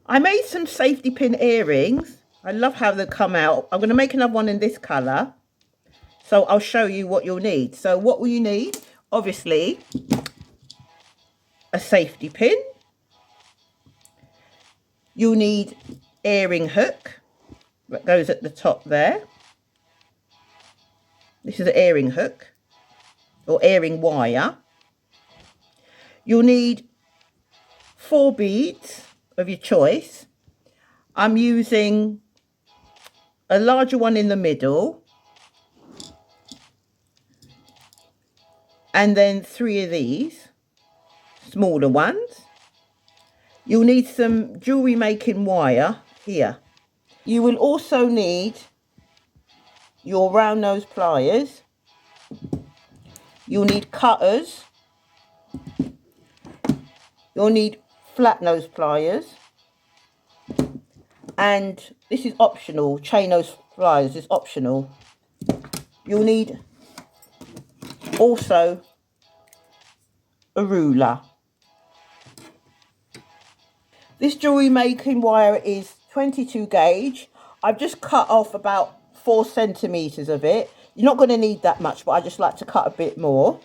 I made some safety pin earrings. I love how they come out. I'm going to make another one in this colour. So I'll show you what you'll need. So what will you need? Obviously, a safety pin. You'll need earring hook that goes at the top there. This is an earring hook or earring wire. You'll need 4 beads of your choice. I'm using a larger one in the middle and then 3 of these smaller ones. You'll need some jewellery making wire here. You will also need your round nose pliers. You'll need cutters. You'll need flat nose pliers. And this is optional, chain nose pliers is optional. You'll need also a ruler. This jewellery making wire is 22 gauge. I've just cut off about 4 centimetres of it. You're not going to need that much, but I just like to cut a bit more.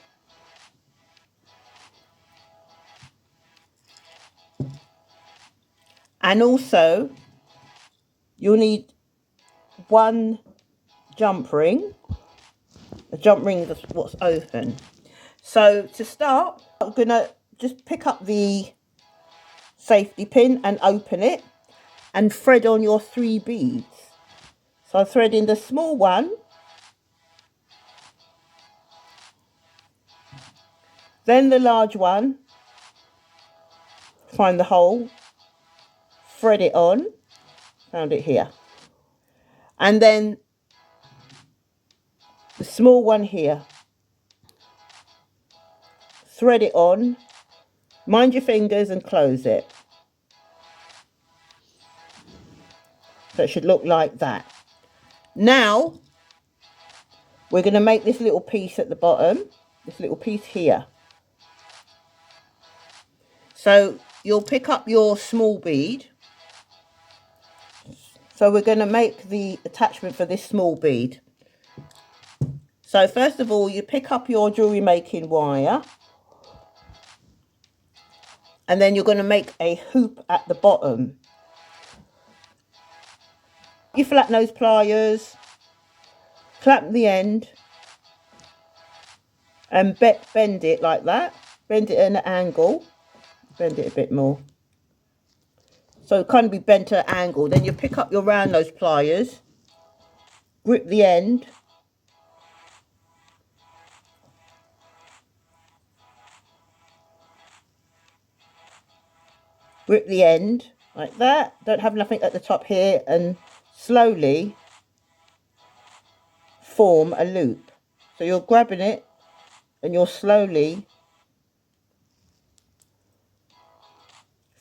And also, you'll need 1 jump ring. A jump ring is what's open. So to start, I'm going to just pick up the safety pin and open it and thread on your 3 beads. So I thread in the small one, then the large one, find the hole, thread it on, found it here, and then the small one here, thread it on, mind your fingers and close it. So it should look like that. Now we're going to make this little piece at the bottom, this little piece here. So you'll pick up your small bead. So we're going to make the attachment for this small bead. So first of all, you pick up your jewellery making wire. And then you're going to make a hoop at the bottom. Your flat nose pliers, clamp the end and bend it like that. Bend it at an angle. Bend it a bit more. So it kind of be bent at an angle. Then you pick up your round nose pliers, grip the end. Grip the end like that. Don't have nothing at the top here, and slowly form a loop. So you're grabbing it and you're slowly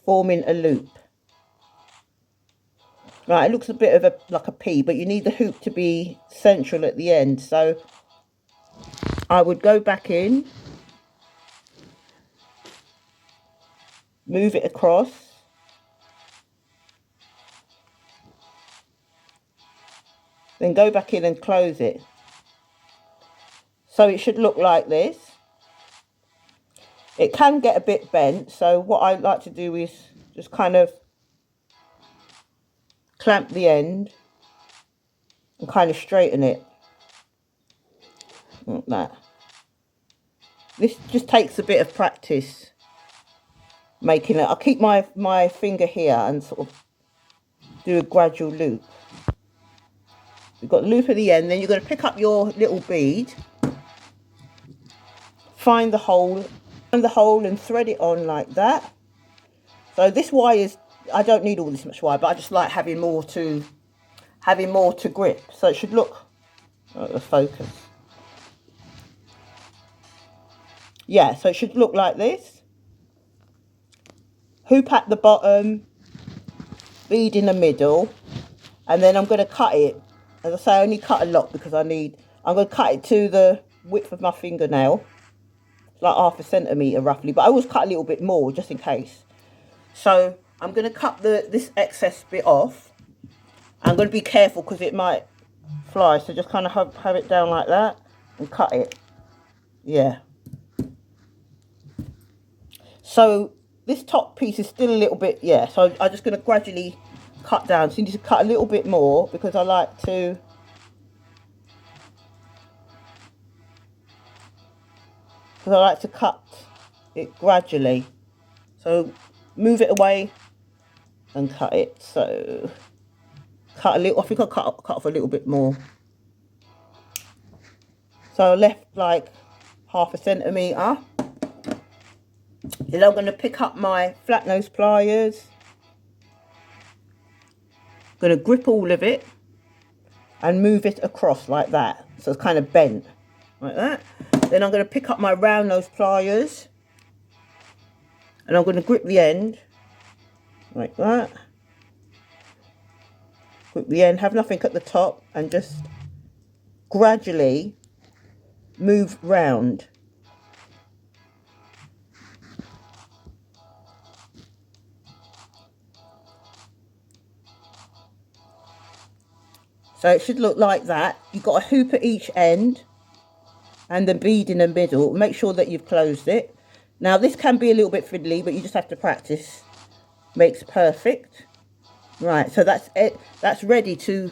forming a loop. Right, it looks a bit of like a P, but you need the hoop to be central at the end. So I would go back in, move it across, then go back in and close it. So it should look like this. It can get a bit bent, so what I like to do is just kind of clamp the end and kind of straighten it like that. This just takes a bit of practice making it. I'll keep my finger here and sort of do a gradual loop. You've got a loop at the end, then you're going to pick up your little bead, find the hole and thread it on like that. So this wire is, I don't need all this much wire, but I just like having more to grip. So it should look, focus. Yeah, so it should look like this. Hoop at the bottom, bead in the middle, and then I'm going to cut it. As I say, I only cut a lot because I'm going to cut it to the width of my fingernail, like 0.5 centimetre roughly, but I always cut a little bit more just in case. So I'm going to cut this excess bit off. I'm going to be careful because it might fly, so just kind of have it down like that and cut it. Yeah. So this top piece is still a little bit, yeah, so I'm just going to gradually cut down. So you need to cut a little bit more because I like to cut it gradually. So move it away and cut it. So cut a little, I think I'll cut off a little bit more. So I left like 1/2 centimetre. Then I'm going to pick up my flat nose pliers. I'm going to grip all of it and move it across like that. So it's kind of bent like that. Then I'm going to pick up my round nose pliers and I'm going to grip the end like that. Grip the end, have nothing at the top and just gradually move round. So it should look like that. You've got a hoop at each end and the bead in the middle. Make sure that you've closed it. Now this can be a little bit fiddly, but you just have to practice. Makes perfect. Right, so that's it. That's ready to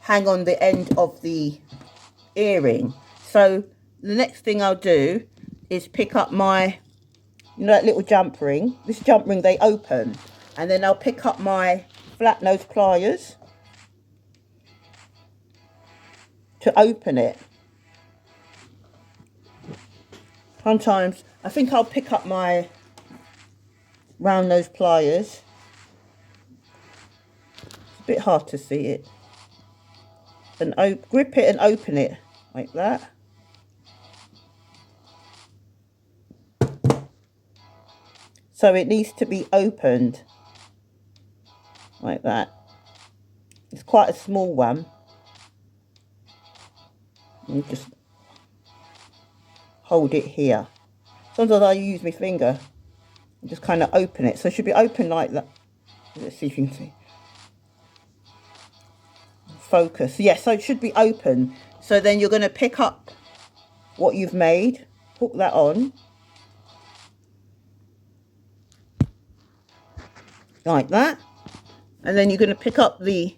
hang on the end of the earring. So the next thing I'll do is pick up my, you know, that little jump ring. This jump ring, they open. And then I'll pick up my flat nose pliers to open it. Sometimes I think I'll pick up my round nose pliers. It's a bit hard to see it. And grip it and open it like that. So it needs to be opened like that. It's quite a small one. You just hold it here. Sometimes I use my finger and just kind of open it. So it should be open like that. Let's see if you can see. Focus. Yes, so it should be open. So then you're going to pick up what you've made, hook that on. Like that. And then you're going to pick up this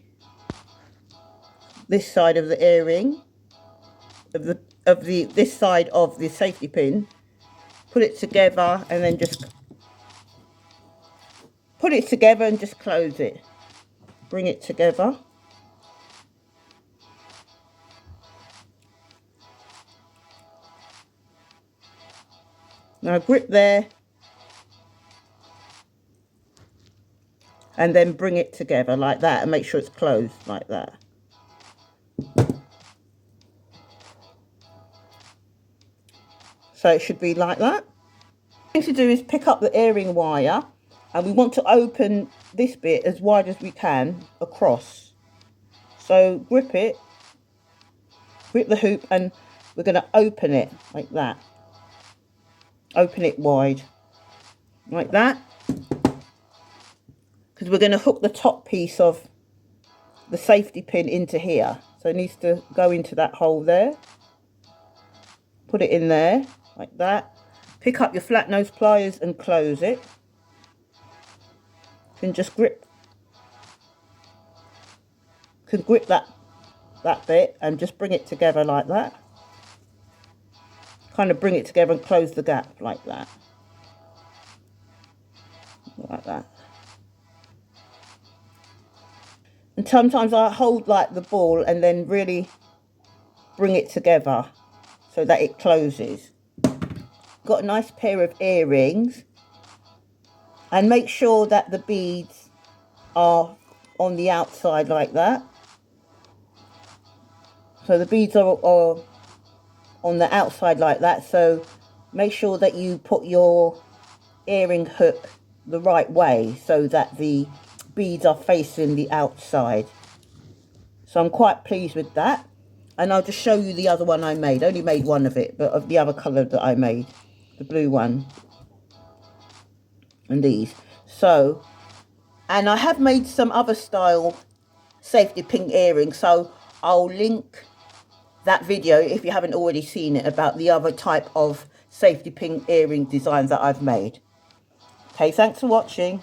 side of the earring, this side of the safety pin, put it together and then just put it together and just close it. Bring it together. Now grip there and then bring it together like that and make sure it's closed like that. So it should be like that. The thing to do is pick up the earring wire and we want to open this bit as wide as we can across. So grip it, grip the hoop and we're going to open it like that. Open it wide like that. Because we're going to hook the top piece of the safety pin into here. So it needs to go into that hole there. Put it in there like that. Pick up your flat nose pliers and close it. You can just grip that bit and just bring it together like that. Kind of bring it together and close the gap like that. Like that. And sometimes I hold like the ball and then really bring it together so that it closes. Got a nice pair of earrings. And make sure that the beads are on the outside like that. So the beads are on the outside like that. So make sure that you put your earring hook the right way so that the beads are facing the outside. So I'm quite pleased with that. And I'll just show you the other one I made. I only made one of it, but of the other colour that I made. The blue one. And these. So And I have made some other style safety pin earrings, so I'll link that video if you haven't already seen it, about the other type of safety pin earring designs that I've made. Okay, thanks for watching.